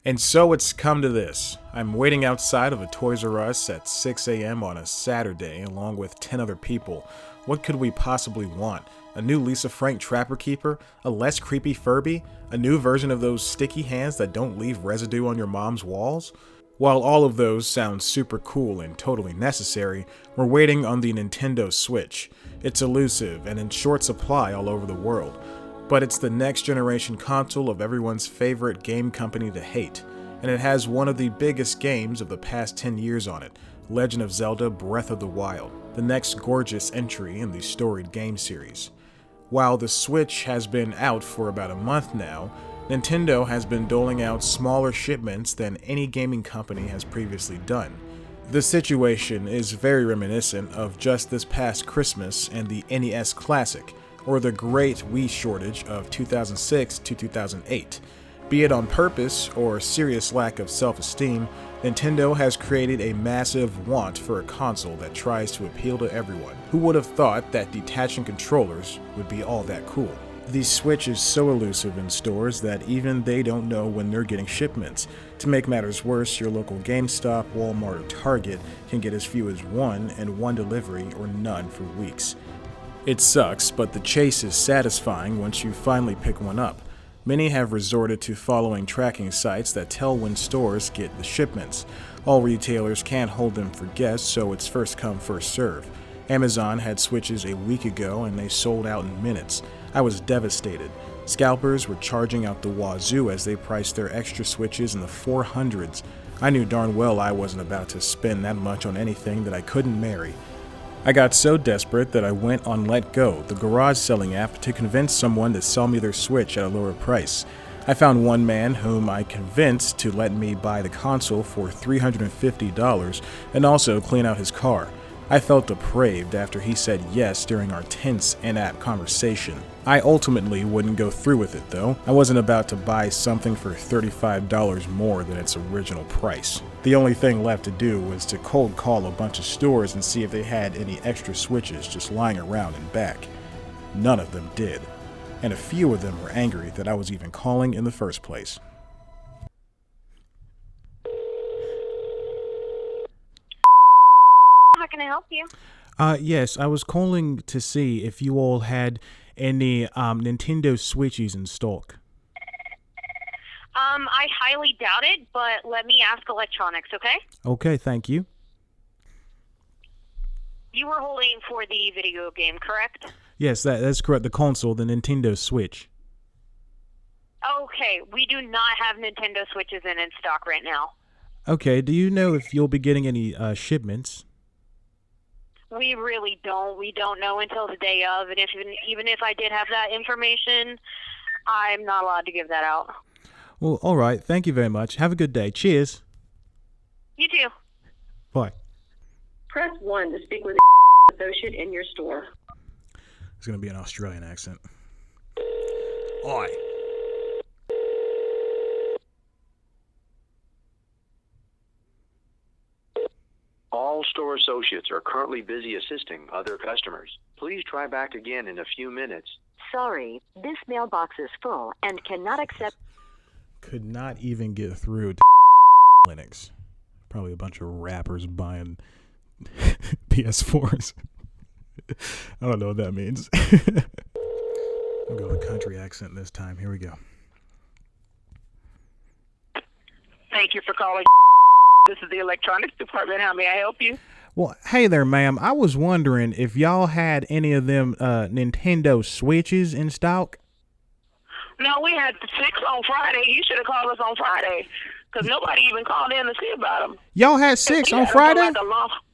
And so it's come to this. I'm waiting outside of a Toys R Us at 6 a.m. on a Saturday along with 10 other people. What could we possibly want? A new Lisa Frank Trapper Keeper? A less creepy Furby? A new version of those sticky hands that don't leave residue on your mom's walls? While all of those sound super cool and totally necessary, we're waiting on the Nintendo Switch. It's elusive and in short supply all over the world. But it's the next generation console of everyone's favorite game company to hate, and it has one of the biggest games of the past 10 years on it, Legend of Zelda Breath of the Wild, the next gorgeous entry in the storied game series. While the Switch has been out for about a month now, Nintendo has been doling out smaller shipments than any gaming company has previously done. The situation is very reminiscent of just this past Christmas and the NES Classic, or the great Wii shortage of 2006 to 2008. Be it on purpose or a serious lack of self-esteem, Nintendo has created a massive want for a console that tries to appeal to everyone. Who would have thought that detaching controllers would be all that cool? The Switch is so elusive in stores that even they don't know when they're getting shipments. To make matters worse, your local GameStop, Walmart, or Target can get as few as one and one delivery or none for weeks. It sucks, but the chase is satisfying once you finally pick one up. Many have resorted to following tracking sites that tell when stores get the shipments. All retailers can't hold them for guests, so it's first come, first serve. Amazon had Switches a week ago and they sold out in minutes. I was devastated. Scalpers were charging out the wazoo as they priced their extra Switches in the 400s. I knew darn well I wasn't about to spend that much on anything that I couldn't marry. I got so desperate that I went on LetGo, the garage selling app, to convince someone to sell me their Switch at a lower price. I found one man whom I convinced to let me buy the console for $350 and also clean out his car. I felt depraved after he said yes during our tense in-app conversation. I ultimately wouldn't go through with it though. I wasn't about to buy something for $35 more than its original price. The only thing left to do was to cold call a bunch of stores and see if they had any extra Switches just lying around and back. None of them did, and a few of them were angry that I was even calling in the first place. How can I help you? Yes, I was calling to see if you all had any Nintendo Switches in stock. I highly doubt it, but let me ask electronics, okay? Okay, thank you. You were holding for the video game, correct? Yes, that's correct. The console, the Nintendo Switch. Okay, we do not have Nintendo Switches in stock right now. Okay, do you know if you'll be getting any shipments? We really don't. We don't know until the day of, and even if I did have that information, I'm not allowed to give that out. Well, all right. Thank you very much. Have a good day. Cheers. You too. Bye. Press 1 to speak with an associate in your store. It's going to be an Australian accent. Oi. All store associates are currently busy assisting other customers. Please try back again in a few minutes. Sorry, this mailbox is full and cannot accept. Could not even get through to Linux. Probably a bunch of rappers buying PS4s. I don't know what that means. I'll go with a country accent this time. Here we go. Thank you for calling. This is the electronics department. How may I help you? Well, hey there, ma'am. I was wondering if y'all had any of them Nintendo Switches in stock. No, we had 6 on Friday. You should have called us on Friday because nobody even called in to see about them. Y'all had 6 on Friday?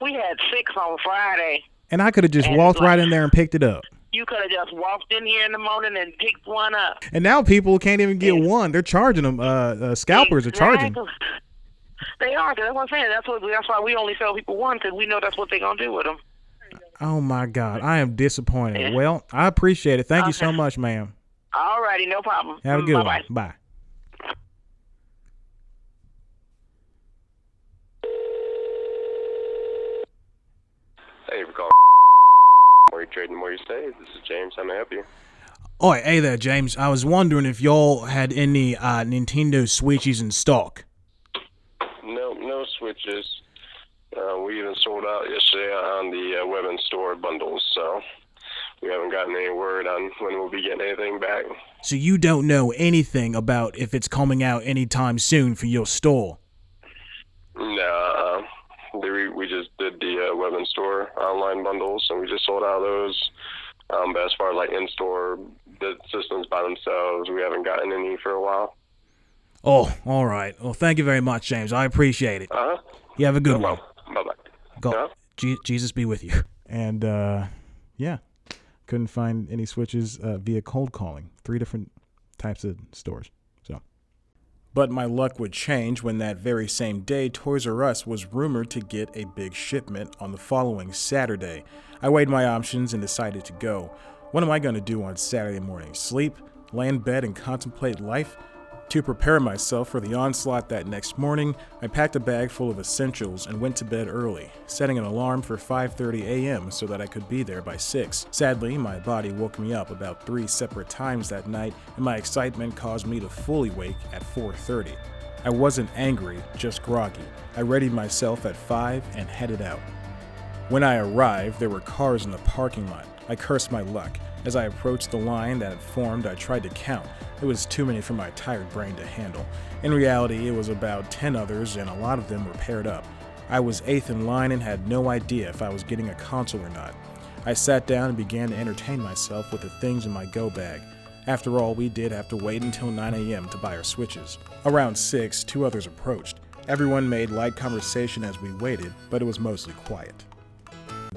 We had 6 on Friday. And I could have just walked right in there and picked it up. You could have just walked in here in the morning and picked one up. And now people can't even get one. They're charging them. Scalpers are charging. They are. That's what I'm saying. That's why we only sell people one, because we know that's what they're going to do with them. Oh, my God. I am disappointed. Yeah. Well, I appreciate it. Thank you so much, ma'am. All righty. No problem. Have a good Bye-bye. one. Bye. Hey, we're calling. More you trading, more you save. This is James. How may I help you? Oi, hey there, James. I was wondering if y'all had any Nintendo Switches in stock. No Switches. We even sold out yesterday on the women's store bundles, so we haven't gotten any word on when we'll be getting anything back. So you don't know anything about if it's coming out anytime soon for your store? No, we just did the women's store online bundles, and we just sold out of those. But as far as like in-store, the systems by themselves, we haven't gotten any for a while. Oh, all right. Well, thank you very much, James. I appreciate it. Uh-huh. You have a good one. Bye-bye. God, Jesus be with you. And, yeah, couldn't find any switches via cold calling. 3 different types of stores. But my luck would change when that very same day Toys R Us was rumored to get a big shipment on the following Saturday. I weighed my options and decided to go. What am I going to do on Saturday morning? Sleep? Lay in bed and contemplate life? To prepare myself for the onslaught that next morning, I packed a bag full of essentials and went to bed early, setting an alarm for 5:30 a.m. so that I could be there by 6. Sadly, my body woke me up about 3 separate times that night, and my excitement caused me to fully wake at 4:30. I wasn't angry, just groggy. I readied myself at 5 and headed out. When I arrived, there were cars in the parking lot. I cursed my luck. As I approached the line that had formed, I tried to count. It was too many for my tired brain to handle. In reality, it was about 10 others, and a lot of them were paired up. I was 8th in line and had no idea if I was getting a console or not. I sat down and began to entertain myself with the things in my go bag. After all, we did have to wait until 9 a.m. to buy our Switches. Around 6, 2 others approached. Everyone made light conversation as we waited, but it was mostly quiet.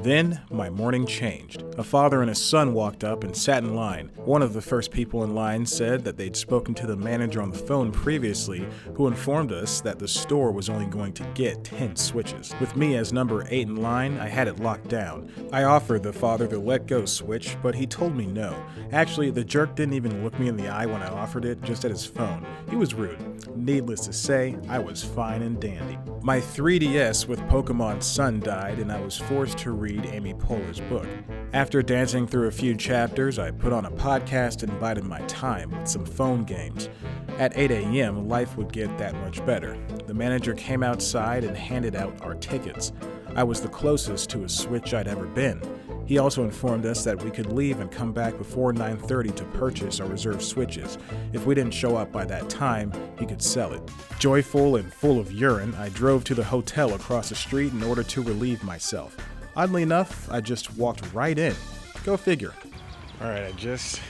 Then, my morning changed. A father and a son walked up and sat in line. One of the first people in line said that they'd spoken to the manager on the phone previously, who informed us that the store was only going to get 10 Switches. With me as number 8 in line, I had it locked down. I offered the father the let go switch, but he told me no. Actually, the jerk didn't even look me in the eye when I offered it, just at his phone. He was rude. Needless to say, I was fine and dandy. My 3DS with Pokemon Sun died, and I was forced to read Amy Poehler's book. After dancing through a few chapters, I put on a podcast and bided my time with some phone games. At 8 a.m., life would get that much better. The manager came outside and handed out our tickets. I was the closest to a Switch I'd ever been. He also informed us that we could leave and come back before 9:30 to purchase our reserved Switches. If we didn't show up by that time, he could sell it. Joyful and full of urine, I drove to the hotel across the street in order to relieve myself. Oddly enough, I just walked right in. Go figure. Alright, I just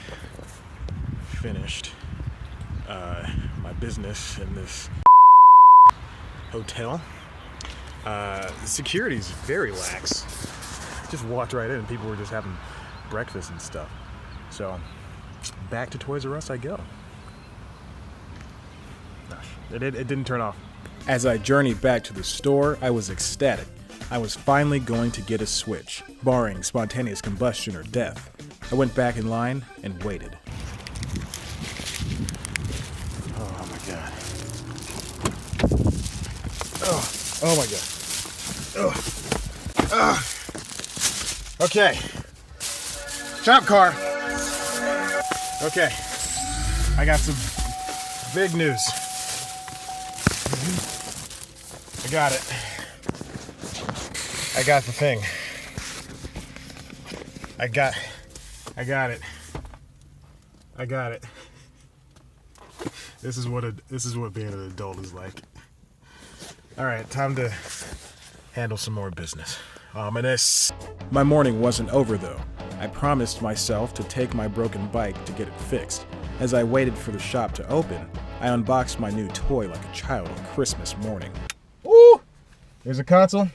finished my business in this hotel. Security's very lax. Just walked right in and people were just having breakfast and stuff. So, back to Toys R Us I go. Gosh, it didn't turn off. As I journeyed back to the store, I was ecstatic. I was finally going to get a Switch, barring spontaneous combustion or death. I went back in line and waited. Oh my god. Oh my god. Okay. Shop car. Okay. I got some big news. I got it. I got the thing. I got it. This is what being an adult is like. All right, time to handle some more business. Ominous. My morning wasn't over though. I promised myself to take my broken bike to get it fixed. As I waited for the shop to open, I unboxed my new toy like a child on Christmas morning. Ooh! There's a console.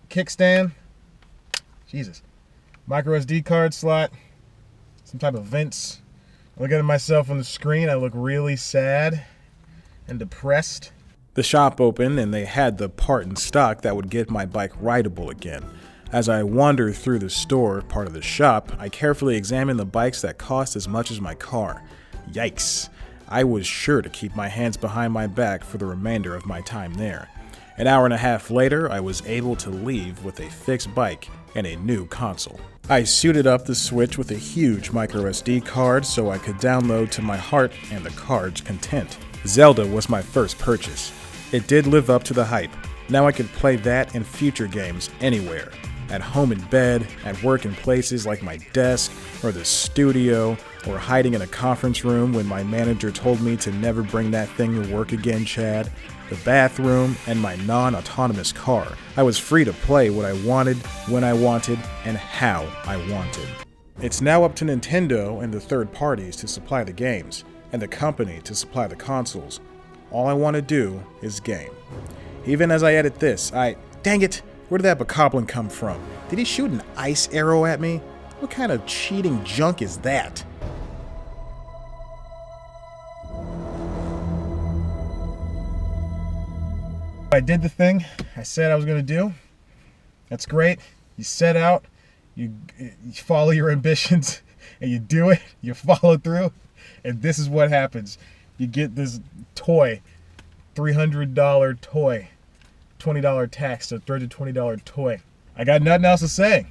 Kickstand. Jesus. Micro SD card slot. Some type of vents. Looking at myself on the screen, I look really sad and depressed. The shop opened and they had the part in stock that would get my bike rideable again. As I wandered through the store, part of the shop, I carefully examined the bikes that cost as much as my car. Yikes. I was sure to keep my hands behind my back for the remainder of my time there. An hour and a half later, I was able to leave with a fixed bike and a new console. I suited up the Switch with a huge microSD card so I could download to my heart and the card's content. Zelda was my first purchase. It did live up to the hype. Now I could play that and future games anywhere. At home in bed, at work in places like my desk, or the studio, or hiding in a conference room when my manager told me to never bring that thing to work again, Chad. The bathroom, and my non-autonomous car. I was free to play what I wanted, when I wanted, and how I wanted. It's now up to Nintendo and the third parties to supply the games, and the company to supply the consoles. All I want to do is game. Even as I edit this, dang it, where did that bokoblin come from? Did he shoot an ice arrow at me? What kind of cheating junk is that? I did the thing I said I was going to do. That's great. You set out, you follow your ambitions, and you do it. You follow through, and this is what happens. You get this toy, $300 toy, $20 tax, so $320 toy. I got nothing else to say.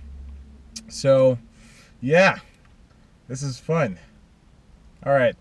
So, yeah, this is fun. All right.